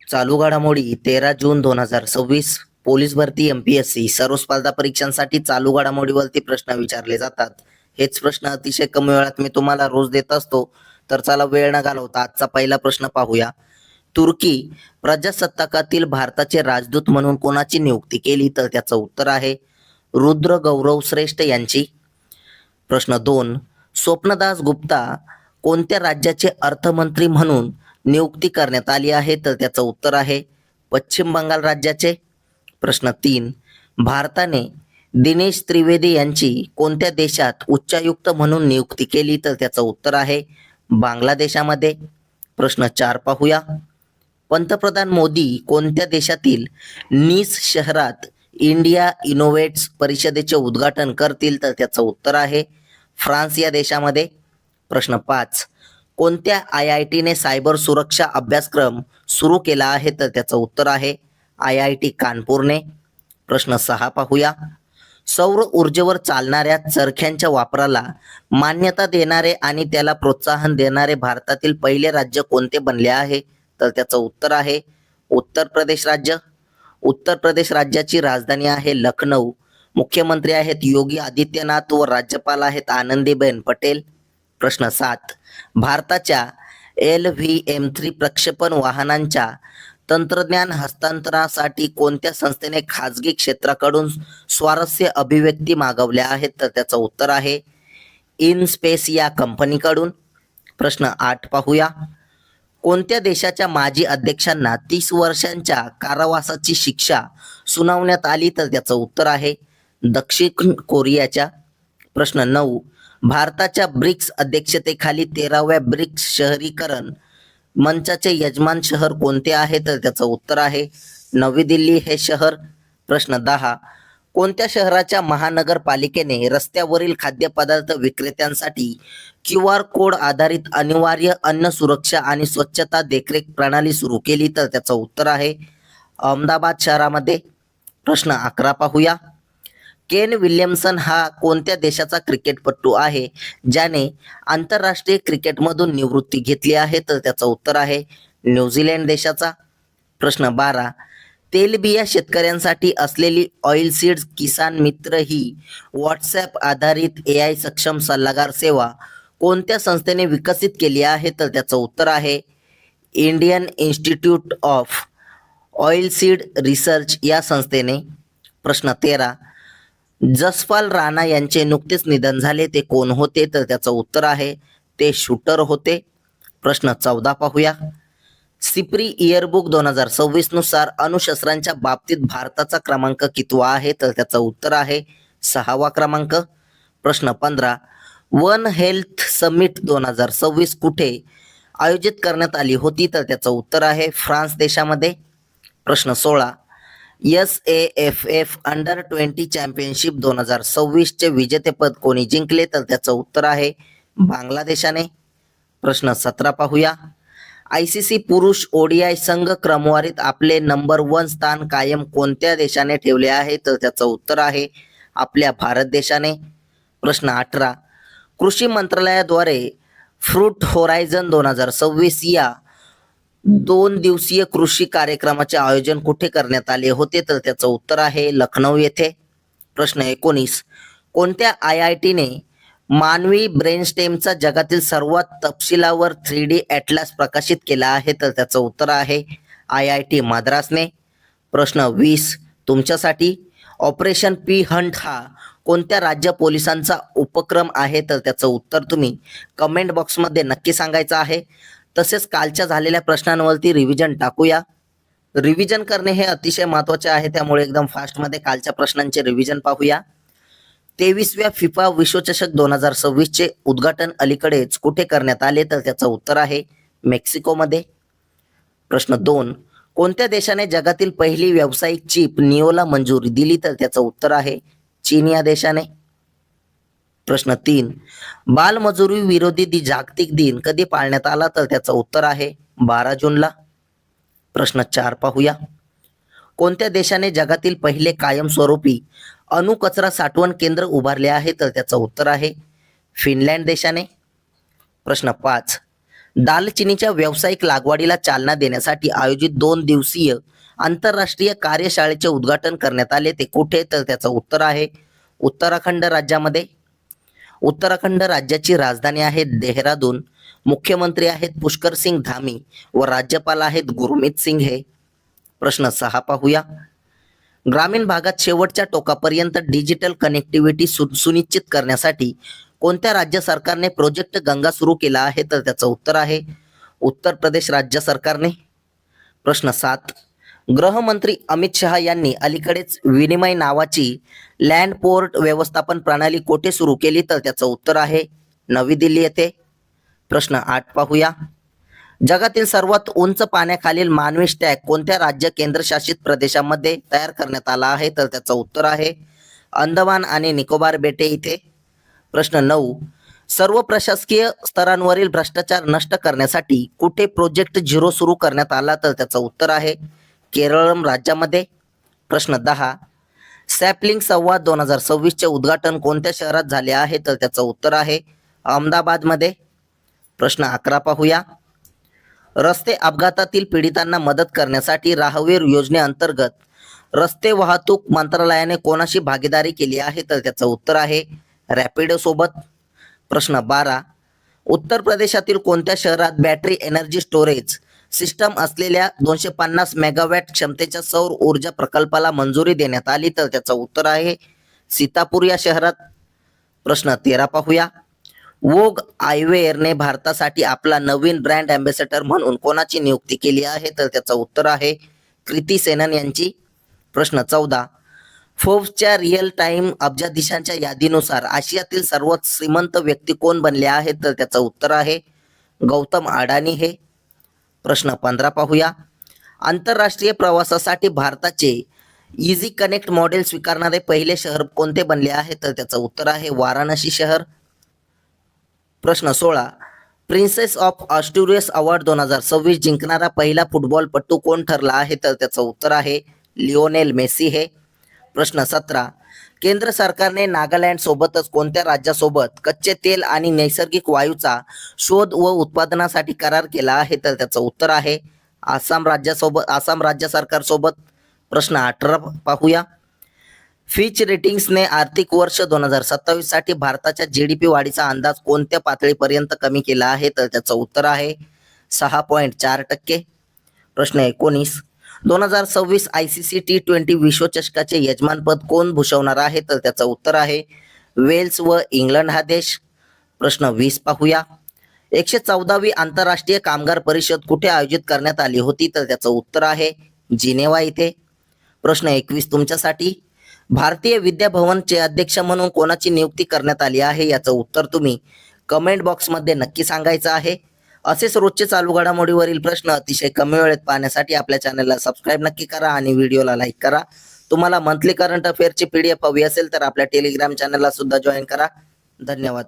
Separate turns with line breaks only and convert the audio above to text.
चालू घडामोडी 13 जून 2026. पोलीस भरती एमपीएससी सर्व स्पर्धा परीक्षांसाठी चालू घडामोडीवरती प्रश्न विचारले जातात. हेच प्रश्न अतिशय कमी वेळात मी तुम्हाला रोज देत असतो. तर चला वेळ न घालवता आजचा पहिला प्रश्न पाहूया. तुर्की प्रजासत्ताकातील भारताचे राजदूत म्हणून कोणाची नियुक्ती केली? तर त्याचं उत्तर आहे रुद्र गौरव श्रेष्ठ यांची. प्रश्न 2. स्वप्नदास गुप्ता कोणत्या राज्याचे अर्थमंत्री म्हणून नियुक्ती करण्यात आली आहे? तर त्याचं उत्तर आहे पश्चिम बंगाल राज्याचे. प्रश्न 3. भारताने दिनेश त्रिवेदी यांची कोणत्या देशात उच्चायुक्त म्हणून नियुक्ती केली? तर त्याचं उत्तर आहे बांगलादेशामध्ये. प्रश्न 4 पाहूया. पंतप्रधान मोदी कोणत्या देशातील नीस शहरात इंडिया इनोव्हेट्स परिषदेचे उद्घाटन करतील? तर त्याचं उत्तर आहे फ्रान्स या देशामध्ये. प्रश्न 5. कोणत्या IITने सायबर सुरक्षा अभ्यासक्रम सुरू केला आहे? तर त्याचं उत्तर आहे IIT कानपूरने. प्रश्न 6 पाहूया. सौर ऊर्जेवर चालणाऱ्या चरख्यांच्या वापराला मान्यता देणारे आणि त्याला प्रोत्साहन देणारे भारतातील पहिले राज्य कोणते बनले आहे? तर त्याचं उत्तर आहे उत्तर प्रदेश राज्य. उत्तर प्रदेश राज्याची राजधानी आहे लखनौ. मुख्यमंत्री आहेत योगी आदित्यनाथ व राज्यपाल आहेत आनंदीबेन पटेल. प्रश्न 7. भारताच्या LVM-3 प्रक्षेपण वाहनांच्या तंत्रज्ञान हस्तांतरणासाठी कोणत्या संस्थेने खाजगी क्षेत्राकडून स्वारस्य अभिव्यक्ती मागवल्या आहेत? तर त्याचं उत्तर आहे इन स्पेस या कंपनीकडून. प्रश्न 8 पाहूया. कोणत्या देशाच्या माजी अध्यक्षांना 30 वर्षांच्या कारावासाची शिक्षा सुनावण्यात आली? तर त्याचं उत्तर आहे दक्षिण कोरियाच्या. प्रश्न 9. भारताच्या ब्रिक्स अध्यक्षतेखाली 13व्या ब्रिक्स शहरीकरण मंचाचे यजमान शहर कोणते आहे? तर त्याचं उत्तर आहे नवी दिल्ली हे शहर. प्रश्न 10. कोणत्या शहराच्या महानगरपालिकेने रस्त्यावरील खाद्यपदार्थ विक्रेत्यांसाठी QR कोड आधारित अनिवार्य अन्न सुरक्षा आणि स्वच्छता देखरेख प्रणाली सुरू केली? तर त्याचं उत्तर आहे अहमदाबाद शहरामध्ये. प्रश्न 11 पाहूया. केन विल्यमसन हा कोणत्या देशाचा क्रिकेटपटू आहे ज्याने आंतरराष्ट्रीय क्रिकेटमधून निवृत्ती घेतली आहे? तर त्याचं उत्तर आहे न्यूझीलंड देशाचा. प्रश्न 12. तेलबिया शेतकऱ्यांसाठी असलेली ऑइल सीड्स किसान मित्र ही व्हॉट्सॲप आधारित AI सक्षम सल्लागार सेवा कोणत्या संस्थेने विकसित केली आहे? तर त्याचं उत्तर आहे Indian institute of oil seed research या संस्थेने. प्रश्न 13. जसपाल राणा यांचे नुकतेच निधन झाले, ते कोण होते? तर त्याचं उत्तर आहे ते शूटर होते. प्रश्न 14 पाहूया. सिप्री इयरबुक 2026 नुसार अणुशस्त्रांच्या बाबतीत भारताचा क्रमांक कितवा आहे? तर त्याचं उत्तर आहे 6वा क्रमांक. प्रश्न 15. वन हेल्थ समिट 2026 कुठे आयोजित करण्यात आली होती? तर त्याचं उत्तर आहे फ्रान्स देशामध्ये. प्रश्न 16. SAFF अंडर-20 चॅम्पियनशिप 2026 चे विजेतेपद कोणी जिंकले? तर त्याचं उत्तर आहे बांगलादेशाने. प्रश्न 17 पाहूया. ICC पुरुष ODI संघ क्रमवारीत आपले नंबर 1 स्थान कायम कोणत्या देशाने ठेवले आहे? तर त्याचं उत्तर आहे आपल्या भारत देशाने. प्रश्न 18. कृषी मंत्रालयाद्वारे फ्रूट होरायझन 2026 या 2 दिवसीय कृषी कार्यक्रमाचे आयोजन कुठे करण्यात आले होते? तर त्याचं उत्तर आहे लखनौ येथे. प्रश्न 19. कोणत्या IITने मानवी ब्रेनस्टेमचा जगातील सर्वात तपशिलावर 3D ॲटलास प्रकाशित केला आहे? तर त्याचं उत्तर आहे IIT मद्रासने. प्रश्न 20 तुमच्यासाठी. ऑपरेशन पी हंट हा कोणत्या राज्य पोलिसांचा उपक्रम आहे? तर त्याचं उत्तर तुम्ही कमेंट बॉक्समध्ये नक्की सांगायचं आहे. तसेच कालच्या झालेल्या प्रश्नांवरती रिव्हिजन टाकूया. रिव्हिजन करणे हे अतिशय महत्त्वाचे आहे, त्यामुळे एकदम फास्टमध्ये कालच्या प्रश्नांचे रिव्हिजन पाहूया. 23व्या फिफा विश्वचषक 2026 चे उद्घाटन अलीकडेच कुठे करण्यात आले? तर त्याचं उत्तर आहे मेक्सिकोमध्ये. प्रश्न 2. कोणत्या देशाने जगातील पहिली व्यावसायिक चिप निओला मंजुरी दिली? तर त्याचं उत्तर आहे चीन या देशाने. प्रश्न 3. बालमजुरी विरोधी जागतिक दिन कधी पाळण्यात आला? तर त्याचं उत्तर आहे 12 जूनला. प्रश्न 4 पाहूया. कोणत्या देशाने जगातील पहिले कायमस्वरूपी अणुकचरा साठवण केंद्र उभारले आहे? तर त्याचं उत्तर आहे फिनलँड देशाने. प्रश्न 5. दालचिनीच्या व्यावसायिक लागवडीला चालना देण्यासाठी आयोजित 2 दिवसीय आंतरराष्ट्रीय कार्यशाळेचे उद्घाटन करण्यात आले. ते कुठे? तर त्याचं उत्तर आहे उत्तराखंड राज्यामध्ये. उत्तराखंड राज्याची राजधानी आहे देहरादून. मुख्यमंत्री आहेत पुष्कर सिंग धामी व राज्यपाल आहेत गुरमीत सिंग हे. प्रश्न 6 पाहूया. ग्रामीण भागात शेवटच्या टोकापर्यंत डिजिटल कनेक्टिव्हिटी सुनिश्चित करण्यासाठी कोणत्या राज्य सरकारने प्रोजेक्ट गंगा सुरू केला आहे? तर त्याचं उत्तर आहे उत्तर प्रदेश राज्य सरकारने. प्रश्न 7. गृहमंत्री अमित शहा यांनी अलीकडेच विनिमय नावाची लँड पोर्ट व्यवस्थापन प्रणाली कोठे सुरू केली? तर त्याचं उत्तर आहे नवी दिल्ली येथे. प्रश्न 8 पाहूया. जगातील सर्वात उंच पाण्याखालील मानवी स्टॅक कोणत्या राज्य केंद्रशासित प्रदेशामध्ये तयार करण्यात आला आहे? तर त्याचं उत्तर आहे अंदमान आणि निकोबार बेटे इथे. प्रश्न 9. सर्व प्रशासकीय स्तरांवरील भ्रष्टाचार नष्ट करण्यासाठी कुठे प्रोजेक्ट झिरो सुरू करण्यात आला? तर त्याचं उत्तर आहे केरळम राज्यामध्ये. प्रश्न 10. सॅपलिंग संवाद 2026 चे उद्घाटन कोणत्या शहरात झाले आहे? तर त्याचं उत्तर आहे अहमदाबादमध्ये. प्रश्न 11 पाहूया. रस्ते अपघातातील पीडितांना मदत करण्यासाठी राहवीर योजनेअंतर्गत रस्ते वाहतूक मंत्रालयाने कोणाशी भागीदारी केली आहे? तर त्याचं उत्तर आहे रॅपिडो सोबत. प्रश्न 12. उत्तर प्रदेशातील कोणत्या शहरात बॅटरी एनर्जी स्टोरेज सिस्टम असलेल्या 250 मेगावॅट क्षमतेच्या सौर ऊर्जा प्रकल्पाला मंजुरी देण्यात आली? तर त्याचं उत्तर आहे सीतापूर या शहरात. प्रश्न 13 पाहूया. वोग आयवेअरने भारतासाठी आपला नवीन ब्रँड अँबॅसेडर म्हणून कोणाची नियुक्ती केली आहे? तर त्याचं उत्तर आहे कृती सेनन यांची. प्रश्न 14. फोर्ब्सच्या रिअल टाइम अब्जाधीशांच्या यादीनुसार आशियातील सर्वात श्रीमंत व्यक्ती कोण बनले आहेत? तर त्याचं उत्तर आहे गौतम अडानी हे. प्रश्न 15 पाहूया. आंतरराष्ट्रीय प्रवासासाठी भारताचे इझी कनेक्ट मॉडेल स्वीकारणारे पहिले शहर कोणते बनले आहे? तर त्याचं उत्तर आहे वाराणसी शहर. प्रश्न 16. प्रिन्सेस ऑफ ऑस्ट्रेलियस अवॉर्ड 2026 जिंकणारा पहिला फुटबॉलपटू कोण ठरला आहे? तर त्याचं उत्तर आहे लिओनेल मेसी हे. प्रश्न 17. केंद्र सरकारने नागालँड सोबतच कोणत्या राज्यासोबत कच्चे तेल आणि नैसर्गिक वायूचा शोध व उत्पादनासाठी करार केला आहे? तर त्याचं उत्तर आहे आसाम राज्य सरकार सोबत. प्रश्न 18 पाहूया. फिच रेटिंग्सने आर्थिक वर्ष 2027 साठी भारताच्या जीडीपी वाढीचा अंदाज कोणत्या पातळीपर्यंत कमी केला आहे? तर त्याचं उत्तर आहे 6.4%. प्रश्न 19. 2026 ICC T20 विश्वचषकाचे यजमानपद कोण भूषवणार आहे? तर त्याचं उत्तर आहे वेल्स व इंग्लंड हा देश. प्रश्न 20 पाहूया. 114वी आंतरराष्ट्रीय कामगार परिषद कुठे आयोजित करण्यात आली होती? तर त्याचं उत्तर आहे जिनेवा इथे. प्रश्न 21 तुमच्यासाठी. भारतीय विद्या भवनचे अध्यक्ष म्हणून कोणाची नियुक्ती करण्यात आली आहे? याचं उत्तर तुम्ही कमेंट बॉक्समध्ये नक्की सांगायचं आहे. असेच रोजचे चालू घडामोडीवरील प्रश्न अतिशय कमी वेळेत पाहण्यासाठी आपल्या चॅनलला सबस्क्राईब नक्की करा आणि व्हिडिओला लाईक करा. तुम्हाला मंथली करंट अफेअरची PDF हवी असेल तर आपल्या टेलिग्राम चॅनलला सुद्धा जॉईन करा. धन्यवाद.